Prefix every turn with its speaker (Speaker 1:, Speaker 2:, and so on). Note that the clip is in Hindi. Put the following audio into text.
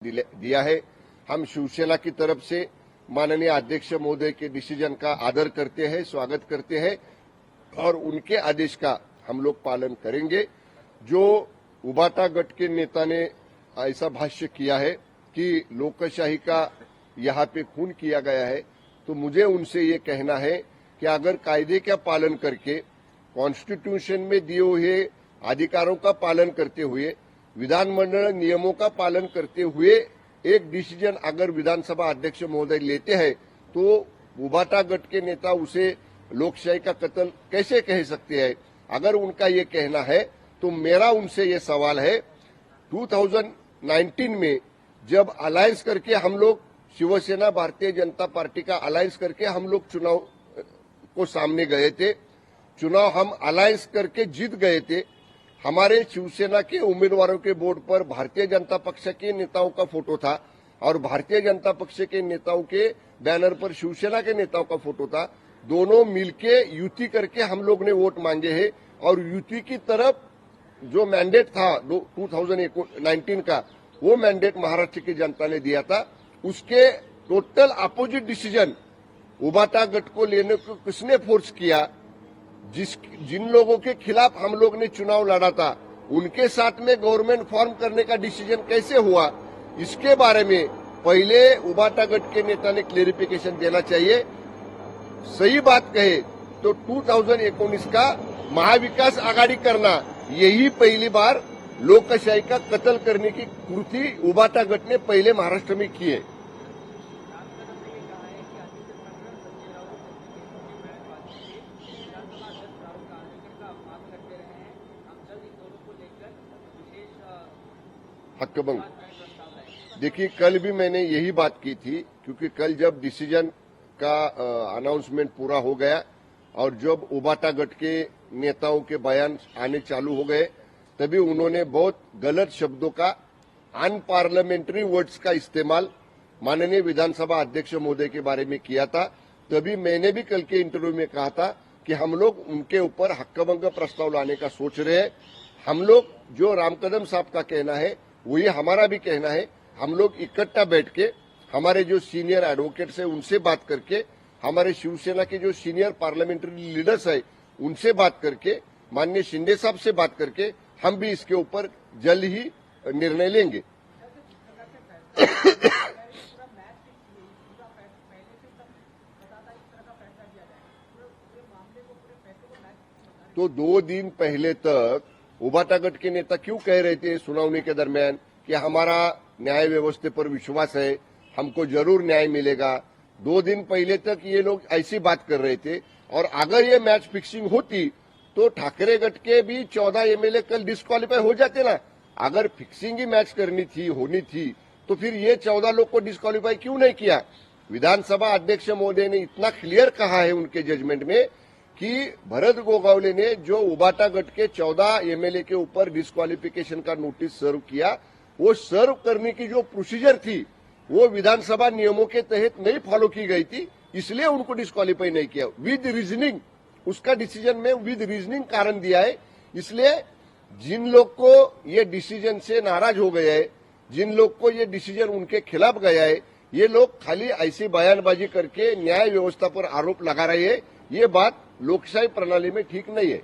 Speaker 1: दिया है। हम शिवसेना की तरफ से माननीय अध्यक्ष महोदय के डिसीजन का आदर करते हैं, स्वागत करते हैं और उनके आदेश का हम लोग पालन करेंगे। जो उबाटा गट के नेता ने ऐसा भाष्य किया है कि लोकशाही का यहाँ पे खून किया गया है, तो मुझे उनसे ये कहना है कि अगर कायदे का पालन करके कॉन्स्टिट्यूशन में दिए हुए अधिकारों का पालन करते हुए विधानमंडल नियमों का पालन करते हुए एक डिसीजन अगर विधानसभा अध्यक्ष महोदय लेते हैं तो उबाटा गट के नेता उसे लोकशाही का कत्ल कैसे कह सकते हैं। अगर उनका ये कहना है तो मेरा उनसे ये सवाल है, 2019 में जब अलायंस करके हम लोग शिवसेना भारतीय जनता पार्टी का अलायंस करके हम लोग चुनाव को सामने गए थे, चुनाव हम अलायंस करके जीत गए थे। हमारे शिवसेना के उम्मीदवारों के बोर्ड पर भारतीय जनता पक्ष के नेताओं का फोटो था और भारतीय जनता पक्ष के नेताओं के बैनर पर शिवसेना के नेताओं का फोटो था। दोनों मिलके युति करके हम लोग ने वोट मांगे हैं और युति की तरफ जो मैंडेट था 2019 का, वो मैंडेट महाराष्ट्र की जनता ने दिया था। उसके टोटल अपोजिट डिसीजन उबाटा गट को लेने को किसने फोर्स किया? जिन लोगों के खिलाफ हम लोग ने चुनाव लड़ा था उनके साथ में गवर्नमेंट फॉर्म करने का डिसीजन कैसे हुआ, इसके बारे में पहले उबाटा गट के नेता ने क्लेरिफिकेशन देना चाहिए। सही बात कहे तो 2019 का महाविकास आघाड़ी करना यही पहली बार लोकशाही का कत्ल करने की कृति उबाटा गट ने पहले महाराष्ट्र में की है। हक्कभंग, देखिए कल भी मैंने यही बात की थी, क्योंकि कल जब डिसीजन का अनाउंसमेंट पूरा हो गया और जब उबाटा गट के नेताओं के बयान आने चालू हो गए तभी उन्होंने बहुत गलत शब्दों का, अनपार्लियामेंट्री वर्ड्स का इस्तेमाल माननीय विधानसभा अध्यक्ष महोदय के बारे में किया था। तभी मैंने भी कल के इंटरव्यू में कहा था कि हम लोग उनके ऊपर हक्कभंग प्रस्ताव लाने का सोच रहे हैं। हम लोग जो राम कदम साहब का कहना है वही हमारा भी कहना है। हम लोग इकट्ठा बैठ के हमारे जो सीनियर एडवोकेट्स है उनसे बात करके, हमारे शिवसेना के जो सीनियर पार्लियामेंट्री लीडर्स है उनसे बात करके, माननीय शिंदे साहब से बात करके हम भी इसके ऊपर जल्द ही निर्णय लेंगे। तो 2 दिन पहले तक उबाटा गट के नेता क्यों कह रहे थे सुनावनी के दरमियान कि हमारा न्याय व्यवस्था पर विश्वास है, हमको जरूर न्याय मिलेगा। 2 दिन पहले तक ये लोग ऐसी बात कर रहे थे और अगर ये मैच फिक्सिंग होती तो ठाकरे गट के भी 14 एमएलए कल डिस्क्वालीफाई हो जाते ना। अगर फिक्सिंग ही मैच करनी थी, होनी थी, तो फिर ये 14 लोग को डिस्क्वालीफाई क्यों नहीं किया? विधानसभा अध्यक्ष महोदय ने इतना क्लियर कहा है उनके जजमेंट में कि भरत गोगावले ने जो उबाटा गट के 14 एमएलए के ऊपर डिस्क्वालिफिकेशन का नोटिस सर्व किया, वो सर्व करने की जो प्रोसीजर थी वो विधानसभा नियमों के तहत नहीं फॉलो की गई थी, इसलिए उनको डिस्क्वालीफाई नहीं किया। विद रीजनिंग, उसका डिसीजन में विद रीजनिंग कारण दिया है। इसलिए जिन लोग को ये डिसीजन से नाराज हो गए हैं, जिन लोग को ये डिसीजन उनके खिलाफ गया है, ये लोग खाली ऐसी बयानबाजी करके न्याय व्यवस्था पर आरोप लगा रहे हैं। ये बात लोकशाही प्रणाली में ठीक नहीं है।